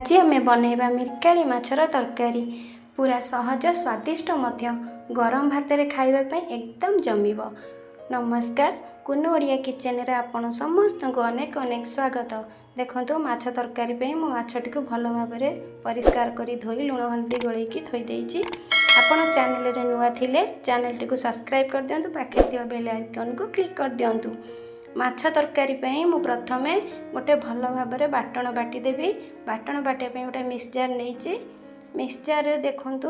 आज आम बनैबा मिरकाली माछर तरकारी पूरा सहज स्वादिष्ट मध्य गरम भात रे खाइबा एकदम जमिब। नमस्कार, कुनु ओडिया किचन रे आपण समस्त को अनेक अनेक स्वागत। देखो माछ तरकारी पे मो माछटी को भल भाव में परिष्कार करी धोई लुण हल्दी गोलैकी थोई देइछि। आपण चैनल रे नुआ थिले चैनल टी को सब्सक्राइब कर दियंतु, पाखे थिबा बेल आइकन को क्लिक कर दियंतु। माछ तरकारी पे मु प्रथमे गोटे भल भाव में बाटण बाटी देबी। बाटण बाटे पे गोटे मिक्सचर नहींची। मिक्सचर देखंतु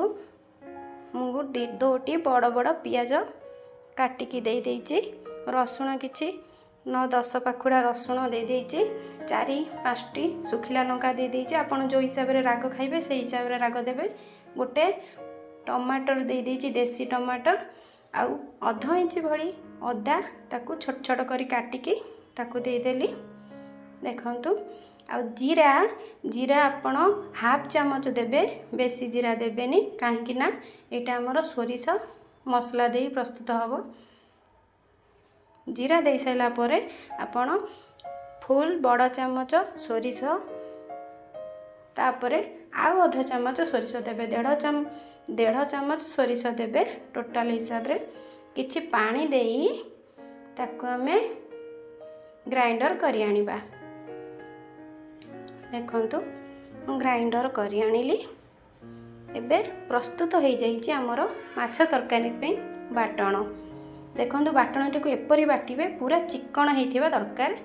मु दोटी बड़ बड़ पियाज काटिकी दे देइछि। रसुण किछि 9-10 पाखुड़ा रसुण दे देइछि। 4-5टी सुखिला लंका दे देइछि। आपण जो हिसाब रे राग खाइबे से हिसाब रे राग देबे। गोटे टमाटर दे देइछि, देसी टमाटर आउ अध इंच भली अदा ताकू छोट छोट करी काटिकी ताकू दे देली। देखंतु आउ जीरा जीरा आपण हाफ चामच देबे, बेसी जीरा देबेनी काहेकि ना एटा हमर सोरिष मसला दे प्रस्तुत हबो। जीरा दे साइला परे आपण फुल बड़ चामच सोरिष तापरे आउ अध चामच सोरिष देबे। 1.5 चामच सोरिष देबे टोटाल हिसाब रे। किछि पानी देई ताको हमें ग्राइंडर करी आनिबा। देखंतु ग्राइंडर करी आनिली। एबे प्रस्तुत हो जाइछि हमर माछ तरकारी पे बाटण। देखंतु बाटणटी को एपरी बाटिबे, पूरा चिकण हेइथिबा दरकार।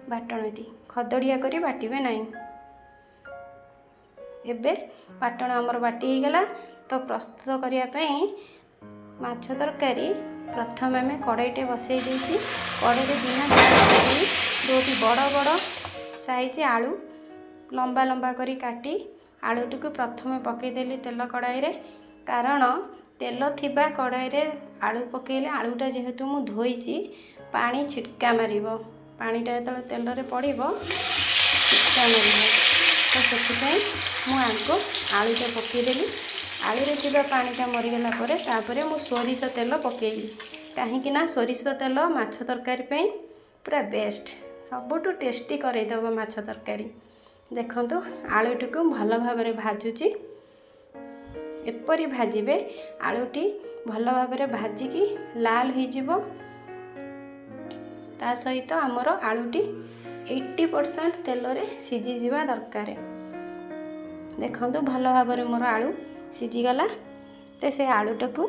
बाटणटी खदड़िया करी बाटिबे नाही। एबे बाटण हमर बाटी ही गला। तो प्रस्तुत करिया पई माछ तरकारी प्रथम में कड़ाईटे बसई देइछि। कड़ाई बिना दोटी बड़ बड़ साइज आलू लंबा लंबा करी काटी आलूटी को प्रथम पकईदेली तेल कड़ाई रे। कारण तेल थिबा कड़ाई रे आलू पकईले आलूटा जेहेतु मु धोईछि पानी छिटका मारिबो। पानीटा जेतले तेल रे पड़िबो छिटका मारिबो। तो सेथिपई मु आंको आलूटा पकईदेली। आलू रे थिबा पानीटा मरीगला परे तापरे मु सोरिष तेल पकेइली। काहेकि ना सोरिष तेल माछ तरकारी पे पूरा बेस्ट, सबुठु टेस्टी करैदब माछ तरकारी। देखंतु आलूटी को भल भाव में भाजुची। एपरी भाजिबे आलूटी भल भाव में भाजिकी लाल हो जिवो। ता सहित हमर आलूटी 80% तेल रे सिझी जिवा दरकार। देखंतु भल भाव में मोर आलू सिझी गला। तो से आलूटा को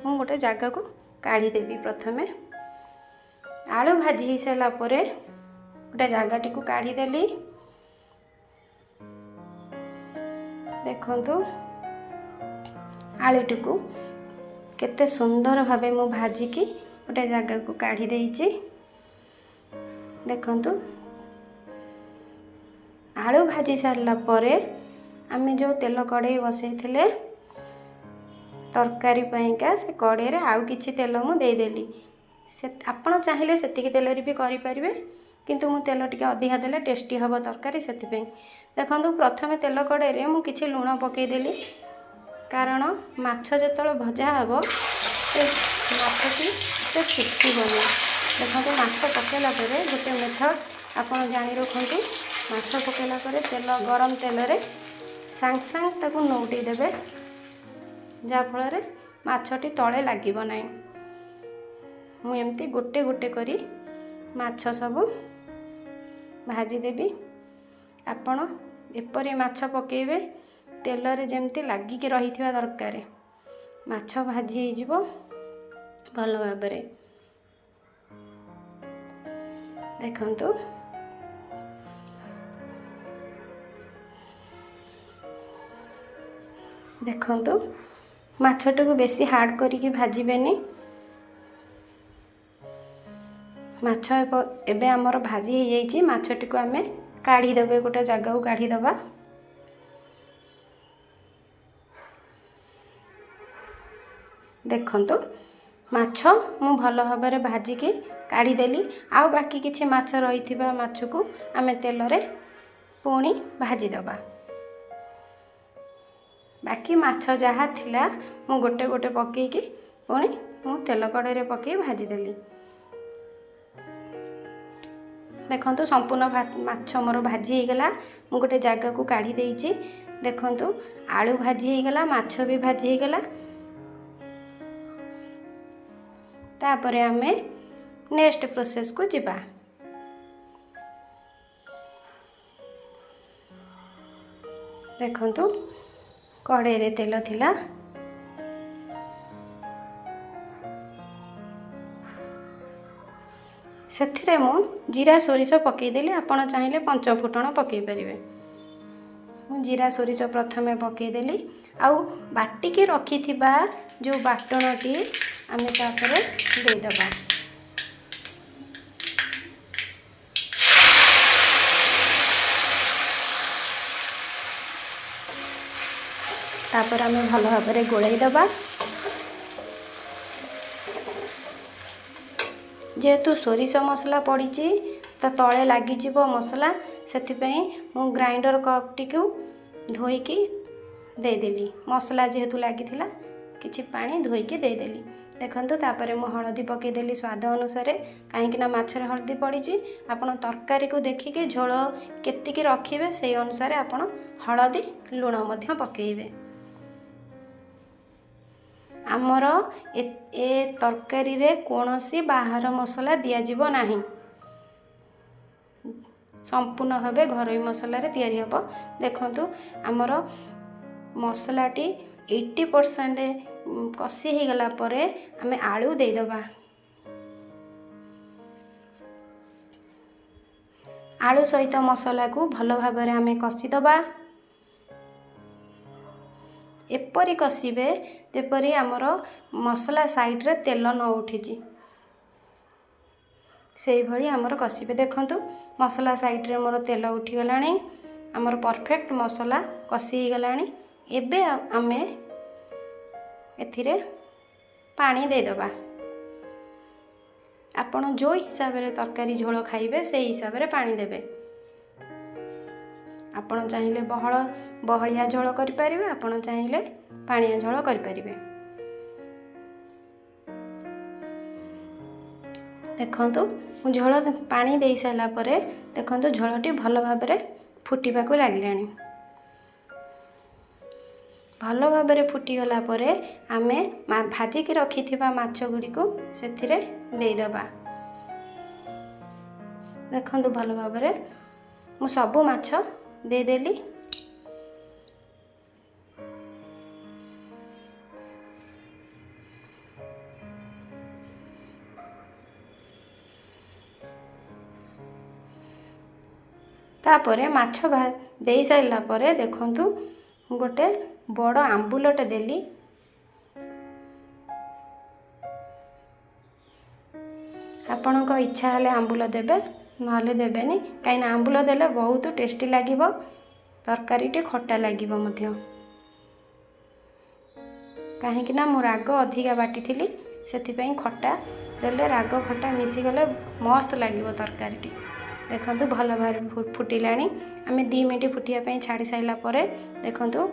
मु गोटे जगह को काढ़ी देबी। प्रथमे आलू भाजी हो सारा परे गोटे जगह को काढ़ी देली। देखंतु आलूटी को केते सुंदर भावे मु भाजिकी गोटे जगह को काढ़ी देइछि। देखंतु आलू भाजी सारला परे आमे जो तेल कड़ाई बसैथिले तरकारी पाइका से कड़ाई रे आउ किछि तेल मु दे देली। से आपण चाहिले सेतिकी तेल रे भी करि परिबे, किंतु मु तेल टिके अधिका देले टेस्टी हबो तरकारी सेति। देखंतु प्रथमे तेल कड़ाई रे मु किछि लूण पकई देली। कारण माछ जेतले भजा हबो से माछटी से छिटकीबनी। देखंतु माछ पकेला परे गोटे मेथड आपण जानि रखंतु। माछ पकेला परे तेल गरम तेल रे सांग सांग ताकू नौटी देबे, जा फल रे माछटी तले लागिबो नाही। मु एमती गोटे गोटे करी माछ सब भाजी देबी। आपण एपरी माछ पकेइबे तेल रे जेमती लागिकी रहिथिबा दरकार। माछ भाजी हे जिवो भल भाव रे। देखंतु देखंतु माछटी को बेसी हार्ड करिकी भाजिबेनी। माछ एबे हमर भाजी हे जाइछि। माछटी को आमे काढ़ी देबे, गोटे जगह को काढ़ी दबा। देखंतु माछ मु भल भाव में भाजिकी काढ़ी देली। आउ बाकी किछि माछ रहिथिबा माछ को आमे तेल रे पुणी भाजी दबा। बाकी माछ जहाँ थिला मु गोटे गोटे पकेइकी पुणी मु तेल कड़ाई रे पकई भाजी देली। देखंतु संपूर्ण माछ मोर भाजी हो गला। मु गोटे जगह को काढ़ी देइछि। देखंतु आलू भाजी हो गला, माछ भी भाजी हो गला। तापरे आमे नेक्स्ट प्रोसेस को जिबा। देखंतु कढ़ाई रे तेल थिला। सेथिरे मु जीरा सोरिष पकेदेली। आपण चाहिए पंच फुटण पकई पारिबे। मु जीरा सोरिष प्रथमे पकेदेली। आउ बाटिकी रखिथिबा जो बाटणटी आमे तापरे दे दबा। तापर आमे भलो भाबरे गोळाई दबा। जेहेतु सोरिष मसला पड़ी तो तले लगिज मसला, से मु ग्राइंडर कपटी को धोईकी देदेली। मसला जेहेतु लगी किछि पानी धोईकी देदेली। देखंतु तापरे मु हळदी पकेदेली स्वाद अनुसार, कहीं माछरे हळदी पड़ी। आपण तरकारी को देखिके झोल केतिकी रखिबे से अनुसार आपण हळदी लूण मध्य पकेइबे। आमर ए तरकारी रे कोनोसी बाहर मसला दिया जिवो नाही। संपूर्ण भावे घरोई मसला रे तैयारी हबो। देखंतु आमर मसलाटी 80% कसी हो गला परे आमे आलू दे दबा। आलू सहित मसला को भलो भाबरे आमे कसी दबा। एपरी कसिबे जेपरी आमर मसला साइड रे तेल न उठिची, से भली आमर कसिबे। देखंतु मसला साइड रे मोर तेल उठी गलानी। आमर परफेक्ट मसला कसी गलानी। एबे आमे एथिरे पानी दे दबा। आपण जो हिसाब रे तरकारी झोल खाइबे से हिसाब रे पानी देबे। आपण चाहिए बहलिया झोल करि परिबे, आपण चाहिए पानिया झोल करि परिबे। देखंतु झोल पानी दे साला परे देखंतु झोलटी भलो भाबरे फुटिबा को लागलानी। भलो भाबरे फुटी गला परे आमे भाजी की रखिथिबा माछ गुडी को सेथिरे दे दबा। देखंतु भलो भाबरे मु सब माछ दे देली। तापरे माछ दे साइला परे देखंतु गोटे बड़ आंबुलटे देली। आपणक इच्छा हेले आंबुल देबे, नहले देबेनी। कहीं आंबुल देले बहुत टेस्टी लागिबो, तरकारीटी खट्टा लागिबो मध्य। कहीं ना मु राग अधिका बाटी थिली, सेथिपई खट्टा देले राग खट्टा मिसी गले मस्त लागिबो तरकारीटी। देखंतु भलो भाबरे फुटिलानी। आमे 2 मिनिट फुटिया पई छाड़ी साइला परे देखंतु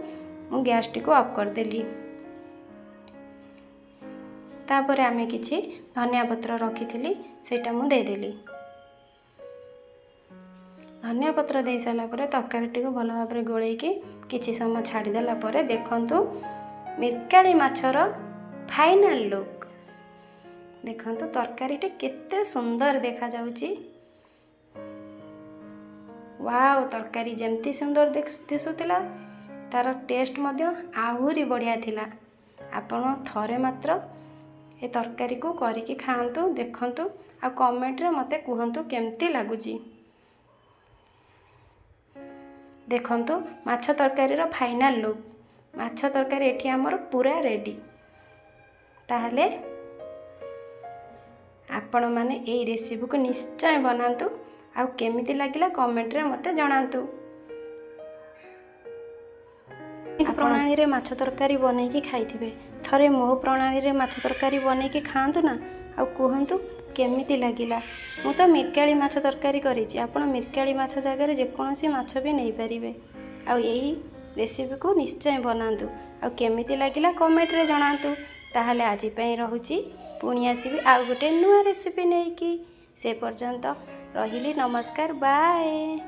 मु गैस टी को ऑफ कर देली। तापरे आमे किछि धनिया पत्र रखिथिली सेटा मु दे देली। धनिया पत्र दे साला परे तरकारीटी को भलो भाबरे गोळेकी किछि समय छाड़ी देला परे देखंतु मिरकाली माछर फाइनल लुक। देखंतु तरकारीटी केते सुंदर देखा जाउची। वाओ, तरकारी जेमती सुंदर दिसुतिला तार टेस्ट मध्य आहुरी बढ़िया थिला। आपण थरे मात्र ए तरकारी को करिकी खांतु, देखंतु आ कमेंट रे मते कहंतु केमती लागुची। देखंतु माछ तरकारी रो फाइनल लुक। माछ तरकारी एठी हमर पूरा रेडी। ताहले आपण माने एई रेसिपी को निश्चय बनांतु। आउ केमिति लागिला कमेंट रे मते जणांतु। प्रणाली रे माछ तरकारी बनेकी खाइथिबे, थरे मो प्रणाली रे माछ तरकारी बनेकी खांतु ना। आउ कहंतु केमिति लागिला। मु तो मिरकाली माछ तरकारी करिछि, आपण मिरकाली माछ जगह रे जेकोनोसी माछ भी नै परिबे। आउ एही रेसिपी को निश्चय बनांतु। आउ केमिति लागिला कमेंट रे जणांतु। ताहले आजि पई रहुछि, पुणी आसीबी आउ गोटे नुआ रेसिपी नेकी। से पर्यंत ରହିଲି, ନମସ୍କାର, ବାଏ।